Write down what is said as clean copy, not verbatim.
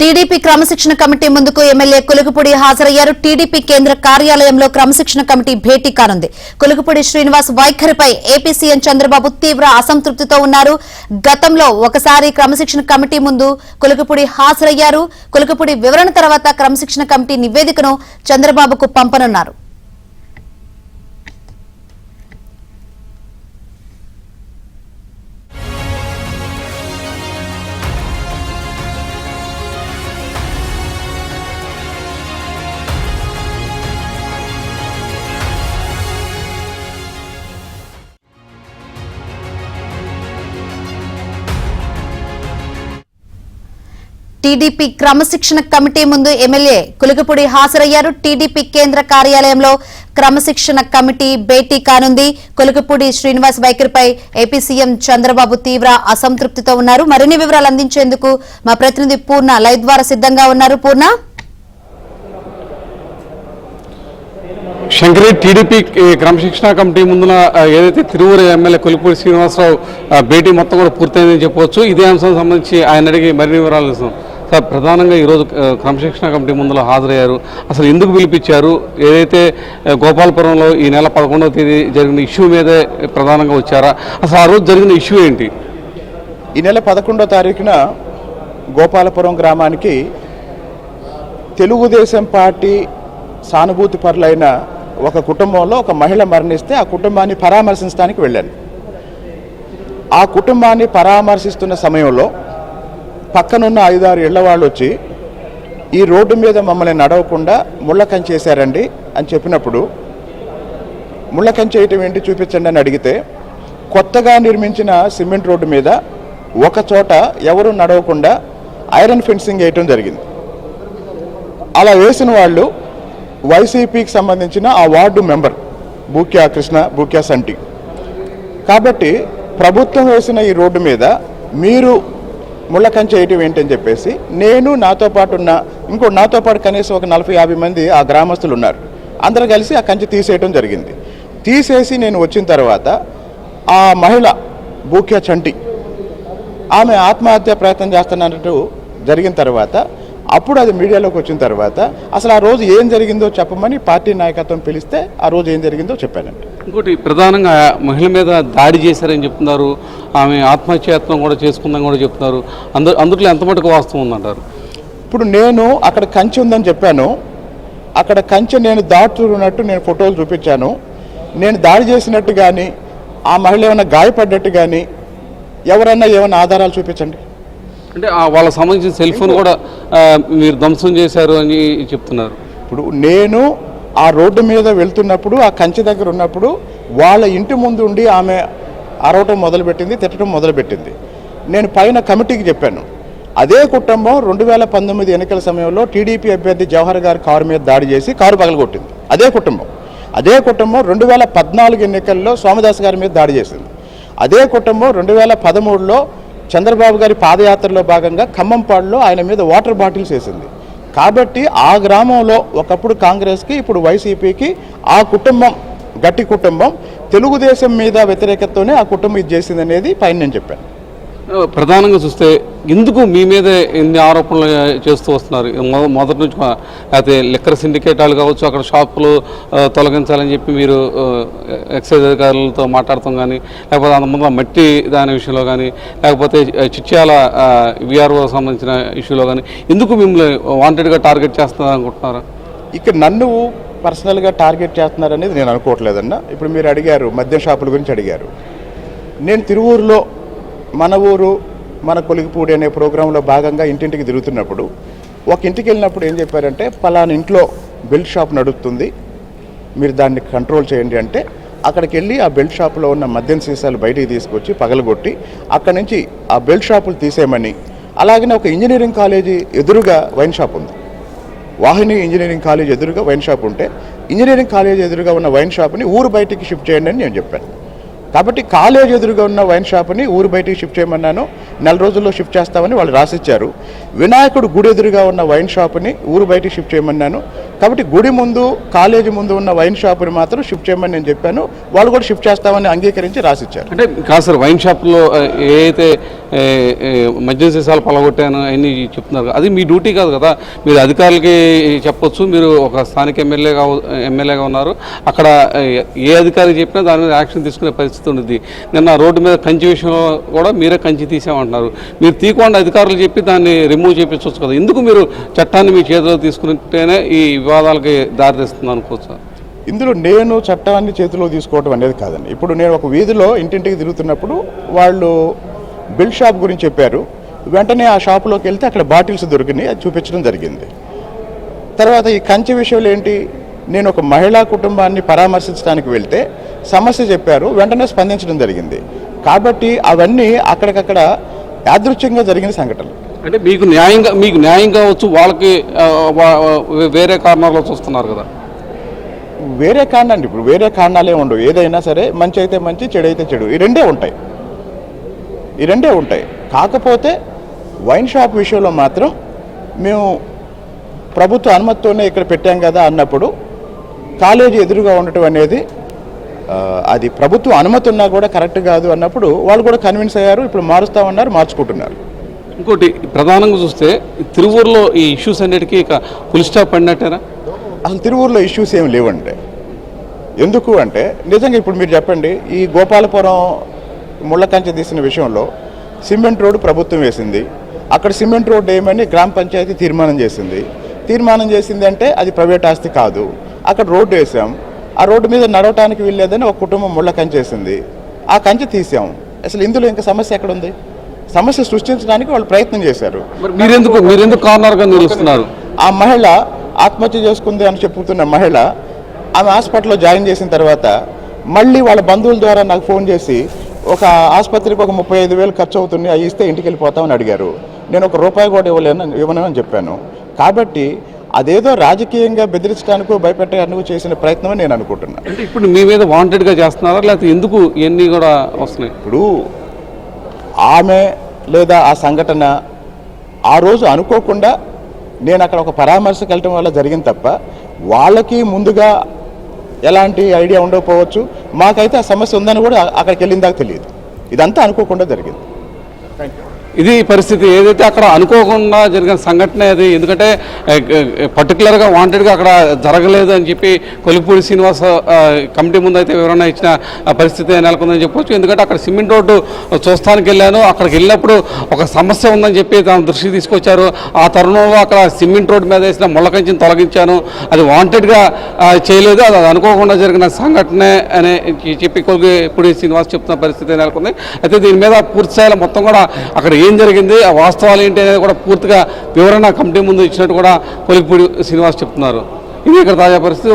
TDP క్రమశిక్షణ committee ముందుకు MLA కులుగుపూడి హాజరయ్యారు. టీడీపీ కేంద్ర కార్యాలయంలో క్రమశిక్షణ కమిటీ భేటీ కానుంది. కులుగుపూడి శ్రీనివాస్ వైఖరిపై ఏపీ సీఎం చంద్రబాబు తీవ్ర అసంతృప్తితో ఉన్నారు. గతంలో ఒకసారి క్రమశిక్షణ కమిటీ ముందు కులుగుపూడి హాజరయ్యారు. కులుగుపూడి వివరణ తర్వాత క్రమశిక్షణ కమిటీ నివేదికను చంద్రబాబుకు పంపనున్నారు. టీడీపీ క్రమశిక్షణ కమిటీ ముందు ఎమ్మెల్యే కులుగుపూడి హాజరయ్యారు. టీడీపీ కేంద్ర కార్యాలయంలో క్రమశిక్షణ కమిటీ భేటీ కానుంది. కులుగుపూడి శ్రీనివాస్ వైఖరిపై ఏపీ సీఎం చంద్రబాబు తీవ్ర అసంతృప్తితో ఉన్నారు. మరిన్ని వివరాలు అందించేందుకు మా ప్రతినిధి పూర్ణ లైవ్ ద్వారా సిద్ధంగా ఉన్నారు. పూర్ణ, శంకరి, టీడీపీ క్రమశిక్షణ కమిటీ ముందున ఏదైతే తిరువురు ఎమ్మెల్యే కులుగుపూడి శ్రీనివాసరావు భేటీ మొత్తం కూడా పూర్తయిందని చెప్పవచ్చు. ఇదే అంశం సంబంధించి ఆయన అడిగి మరిన్ని వివరాలు ఇస్తాం. సార్, ప్రధానంగా ఈరోజు క్రమశిక్షణ కమిటీ ముందులో హాజరయ్యారు. అసలు ఎందుకు పిలిపించారు? ఏదైతే గోపాలపురంలో ఈ నెల 11వ తేదీ జరిగిన ఇష్యూ మీదే ప్రధానంగా వచ్చారా? అసలు ఆ రోజు జరిగిన ఇష్యూ ఏంటి? ఈ నెల 11వ తారీఖున గోపాలపురం గ్రామానికి తెలుగుదేశం పార్టీ సానుభూతి పరులైన ఒక కుటుంబంలో ఒక మహిళ మరణిస్తే ఆ కుటుంబాన్ని పరామర్శించడానికి వెళ్ళాను. ఆ కుటుంబాన్ని పరామర్శిస్తున్న సమయంలో పక్కనున్న 5-6 ఇళ్ల వాళ్ళు వచ్చి ఈ రోడ్డు మీద మమ్మల్ని నడవకుండా ముళ్ళ కంచె వేశారండి అని చెప్పినప్పుడు, ముళ్ళ కంచె వేయటం ఏంటి చూపించండి అని అడిగితే, కొత్తగా నిర్మించిన సిమెంట్ రోడ్డు మీద ఒక చోట ఎవరు నడవకుండా ఐరన్ ఫెన్సింగ్ వేయటం జరిగింది. అలా వేసిన వాళ్ళు వైసీపీకి సంబంధించిన ఆ వార్డు మెంబర్ బూక్యా కృష్ణ, బూక్యా సంటి. కాబట్టి ప్రభుత్వం వేసిన ఈ రోడ్డు మీద మీరు ముళ్ళ కంచె వేయటం ఏంటని చెప్పేసి నేను, నాతో పాటు కనీసం ఒక 40-50 మంది ఆ గ్రామస్తులు ఉన్నారు. అందరూ కలిసి ఆ కంచె తీసేయటం జరిగింది. తీసేసి నేను వచ్చిన తర్వాత ఆ మహిళ బూక్యా చంటి ఆమె ఆత్మహత్య ప్రయత్నం చేస్తున్నట్టు జరిగిన తర్వాత, అప్పుడు అది మీడియాలోకి వచ్చిన తర్వాత అసలు ఆ రోజు ఏం జరిగిందో చెప్పమని పార్టీ నాయకత్వం పిలిస్తే ఆ రోజు ఏం జరిగిందో చెప్పానండి. ఇంకోటి, ప్రధానంగా మహిళ మీద దాడి చేశారని చెప్తున్నారు. ఆమె ఆత్మహత్యాయత్నం కూడా చేసుకుందని కూడా చెప్తున్నారు. అందులో ఎంత మటుకు వాస్తవం ఉందంటారు? ఇప్పుడు నేను అక్కడ కంచె ఉందని చెప్పాను. అక్కడ కంచె నేను దాటుతున్నట్టు నేను ఫోటోలు చూపించాను. నేను దాడి చేసినట్టు కానీ ఆ మహిళ ఏమైనా గాయపడ్డట్టు కానీ ఎవరన్నా ఏమైనా ఆధారాలు చూపించండి. అంటే వాళ్ళకి సంబంధించిన సెల్ ఫోన్ కూడా మీరు ధ్వంసం చేశారు అని చెప్తున్నారు. ఇప్పుడు నేను ఆ రోడ్డు మీద వెళ్తున్నప్పుడు ఆ కంచె దగ్గర ఉన్నప్పుడు వాళ్ళ ఇంటి ముందు ఉండి ఆమె అరవటం మొదలుపెట్టింది, తిట్టడం మొదలుపెట్టింది. నేను పైన కమిటీకి చెప్పాను. అదే కుటుంబం 2019 ఎన్నికల సమయంలో టీడీపీ అభ్యర్థి జవహర్ గారి కారు మీద దాడి చేసి కారు పగలగొట్టింది. అదే కుటుంబం 2014 ఎన్నికల్లో సోమదాస్ గారి మీద దాడి చేసింది. అదే కుటుంబం 2013లో చంద్రబాబు గారి పాదయాత్రలో భాగంగా ఖమ్మంపాడులో ఆయన మీద వాటర్ బాటిల్స్ వేసింది. కాబట్టి ఆ గ్రామంలో ఒకప్పుడు కాంగ్రెస్కి, ఇప్పుడు వైసీపీకి ఆ కుటుంబం గట్టి కుటుంబం, తెలుగుదేశం మీద వ్యతిరేకతతోనే ఆ కుటుంబం ఇది చేసింది అనేది పైన నేను చెప్పాను. ప్రధానంగా చూస్తే ఎందుకు మీ మీద ఎన్ని ఆరోపణలు చేస్తూ వస్తున్నారు? మొదటి నుంచి అయితే లిక్కర్ సిండికేటాలు కావచ్చు, అక్కడ షాపులు తొలగించాలని చెప్పి మీరు ఎక్సైజ్ అధికారులతో మాట్లాడతాం కానీ, లేకపోతే అంతమంది మట్టి దాని విషయంలో కానీ, లేకపోతే చిట్యాల విఆర్ఓ సంబంధించిన ఇష్యూలో కానీ ఎందుకు మిమ్మల్ని వాంటెడ్గా టార్గెట్ చేస్తున్నారు అనుకుంటున్నారా? ఇక్కడ నన్ను పర్సనల్గా టార్గెట్ చేస్తున్నారనేది నేను అనుకోవట్లేదన్న. ఇప్పుడు మీరు అడిగారు, మద్యం షాపుల గురించి అడిగారు. నేను తిరువూరులో మన ఊరు మన కులుగుపూడి అనే ప్రోగ్రాంలో భాగంగా ఇంటింటికి తిరుగుతున్నప్పుడు ఒక ఇంటికి వెళ్ళినప్పుడు ఏం చెప్పారంటే, పలానా ఇంట్లో బెల్ట్ షాప్ నడుస్తుంది, మీరు దాన్ని కంట్రోల్ చేయండి అంటే, అక్కడికి వెళ్ళి ఆ బెల్ట్ షాపులో ఉన్న మద్యం సీసాలు బయటికి తీసుకొచ్చి పగలగొట్టి అక్కడి నుంచి ఆ బెల్ట్ షాపులు తీసేయమని, అలాగనే ఒక ఇంజనీరింగ్ కాలేజీ ఎదురుగా వైన్ షాప్ ఉంది, వాహిని ఇంజనీరింగ్ కాలేజ్ ఎదురుగా వైన్ షాప్ ఉంటే ఇంజనీరింగ్ కాలేజ్ ఎదురుగా ఉన్న వైన్ షాప్ని ఊరు బయటికి షిఫ్ట్ చేయండి అని నేను చెప్పాను. కాబట్టి కాలేజ్ ఎదురుగా ఉన్న వైన్ షాప్ని ఊరు బయటికి షిఫ్ట్ చేయమన్నాను. 4 రోజుల్లో షిఫ్ట్ చేస్తామని వాళ్ళు రాసిచ్చారు. వినాయకుడు గుడి ఎదురుగా ఉన్న వైన్ షాప్ని ఊరు బయటికి షిఫ్ట్ చేయమన్నాను. కాబట్టి గుడి ముందు కాలేజీ ముందు ఉన్న వైన్ షాపుని మాత్రం షిఫ్ట్ చేయమని నేను చెప్పాను. వాళ్ళు కూడా షిఫ్ట్ చేస్తామని అంగీకరించి రాసిచ్చారు. అంటే కాదు సార్, వైన్ షాప్లో ఏదైతే మద్యం సీసాలు పలగొట్టాను అవన్నీ చెప్తున్నారు, అది మీ డ్యూటీ కాదు కదా. మీరు అధికారులకి చెప్పొచ్చు, మీరు ఒక స్థానిక ఎమ్మెల్యేగా ఉన్నారు. అక్కడ ఏ అధికారికి చెప్పినా దాని మీద యాక్షన్ తీసుకునే పరిస్థితి ఉంది. నిన్న రోడ్డు మీద కంచి విషయంలో కూడా మీరే కంచి తీసామంటున్నారు. మీరు తీయకుండా అధికారులు చెప్పి దాన్ని రిమూవ్ చేయించవచ్చు కదా. ఎందుకు మీరు చట్టాన్ని మీ చేతిలో తీసుకుంటేనే ఈ వివాదాలకి దారితీస్తుంది అనుకోవచ్చు? ఇందులో నేను చట్టాన్ని చేతిలో తీసుకోవడం అనేది కాదండి. ఇప్పుడు నేను ఒక వీధిలో ఇంటింటికి తిరుగుతున్నప్పుడు వాళ్ళు బిల్ షాప్ గురించి చెప్పారు. వెంటనే ఆ షాపులోకి వెళ్తే అక్కడ బాటిల్స్ దొరికినాయి, అది చూపించడం జరిగింది. తర్వాత ఈ కంచె విషయంలో ఏంటి, నేను ఒక మహిళా కుటుంబాన్ని పరామర్శించడానికి వెళ్తే సమస్య చెప్పారు, వెంటనే స్పందించడం జరిగింది. కాబట్టి అవన్నీ అక్కడికక్కడ యాదృచ్ఛికంగా జరిగిన సంఘటనలు. అంటే మీకు న్యాయం కావచ్చు, వాళ్ళకి వేరే కారణాలు చూస్తున్నారు కదా. వేరే కారణాలు ఇప్పుడు వేరే కారణాలే ఉండవు. ఏదైనా సరే మంచి అయితే మంచి, చెడు అయితే చెడు, ఈ రెండే ఉంటాయి. కాకపోతే వైన్ షాప్ విషయంలో మాత్రం మేము ప్రభుత్వ అనుమతితోనే ఇక్కడ పెట్టాం కదా అన్నప్పుడు కాలేజీ ఎదురుగా ఉండటం అనేది అది ప్రభుత్వ అనుమతి ఉన్నా కూడా కరెక్ట్ కాదు అన్నప్పుడు వాళ్ళు కూడా కన్విన్స్ అయ్యారు. ఇప్పుడు మారుస్తామన్నారు, మార్చుకుంటున్నారు. ఇంకోటి ప్రధానంగా చూస్తే తిరువూరులో ఈ ఇష్యూస్ అన్నిటికీ ఇక ఫుల్ స్టాప్ పడినట్టేనా? అసలు తిరువూరులో ఇష్యూస్ ఏమి లేవండి. ఎందుకు అంటే నిజంగా ఇప్పుడు మీరు చెప్పండి, ఈ గోపాలపురం ముళ్ళ కంచె తీసిన విషయంలో సిమెంట్ రోడ్డు ప్రభుత్వం వేసింది. అక్కడ సిమెంట్ రోడ్డు ఏమని గ్రామ పంచాయతీ తీర్మానం చేసింది అంటే అది ప్రైవేట్ ఆస్తి కాదు. అక్కడ రోడ్డు వేసాం, ఆ రోడ్డు మీద నడవటానికి వీల్లేదని ఒక కుటుంబం ముళ్ళ కంచె వేసింది, ఆ కంచె తీసాం. అసలు ఇందులో ఇంకా సమస్య ఎక్కడ ఉంది? సమస్య సృష్టించడానికి వాళ్ళు ప్రయత్నం చేశారు. మీరెందుకు కార్నర్గా నిలుస్తున్నారు? ఆ మహిళ ఆత్మహత్య చేసుకుంది అని చెప్పుతున్న మహిళ ఆమె హాస్పిటల్లో జాయిన్ చేసిన తర్వాత మళ్ళీ వాళ్ళ బంధువుల ద్వారా నాకు ఫోన్ చేసి ఒక ఆసుపత్రికి ఒక 35,000 ఖర్చు అవుతుంది, అవి ఇస్తే ఇంటికి వెళ్ళిపోతామని అడిగారు. నేను ₹1 కూడా ఇవ్వను అని చెప్పాను. కాబట్టి అదేదో రాజకీయంగా బెదిరించడానికో భయపెట్టడానికి చేసిన ప్రయత్నం నేను అనుకుంటున్నాను. అంటే ఇప్పుడు మీ మీద వాంటెడ్గా చేస్తున్నారా, లేకపోతే ఎందుకు ఇవన్నీ కూడా వస్తున్నాయి? ఇప్పుడు ఆమె లేదా ఆ సంఘటన ఆ రోజు అనుకోకుండా నేను అక్కడ ఒక పరామర్శకు వెళ్ళటం వల్ల జరిగింది తప్ప వాళ్ళకి ముందుగా ఎలాంటి ఐడియా ఉండకపోవచ్చు. మాకైతే ఆ సమస్య ఉందని కూడా అక్కడికి వెళ్ళిన దాకా తెలియదు. ఇదంతా అనుకోకుండా జరిగింది. ఇది పరిస్థితి. ఏదైతే అక్కడ అనుకోకుండా జరిగిన సంఘటన అది. ఎందుకంటే పర్టికులర్గా వాంటెడ్గా అక్కడ జరగలేదు అని చెప్పి కొలిపూడి శ్రీనివాస కమిటీ ముందు అయితే వివరణ ఇచ్చిన పరిస్థితి నెలకొందని చెప్పొచ్చు. ఎందుకంటే అక్కడ సిమెంట్ రోడ్డు చూస్తానికి వెళ్ళాను, అక్కడికి వెళ్ళినప్పుడు ఒక సమస్య ఉందని చెప్పి తన దృష్టికి తీసుకొచ్చారు. ఆ తరుణంలో అక్కడ సిమెంట్ రోడ్డు మీద వేసిన ముళ్ళ కంచెని తొలగించాను, అది వాంటెడ్గా చేయలేదు, అది అనుకోకుండా జరిగిన సంఘటనే అని చెప్పి కొలిపూడి శ్రీనివాస్ చెప్తున్న పరిస్థితి నెలకొంది. అయితే దీని మీద పూర్తి స్థాయిలో మొత్తం కూడా అక్కడ ఏం జరిగింది, ఆ వాస్తవాలు ఏంటి అనేది కూడా పూర్తిగా వివరణ కమిటీ ముందు ఇచ్చినట్టు కూడా కొలిపూడి శ్రీనివాస్ చెప్తున్నారు. ఇది ఇక్కడ తాజా పరిస్థితి.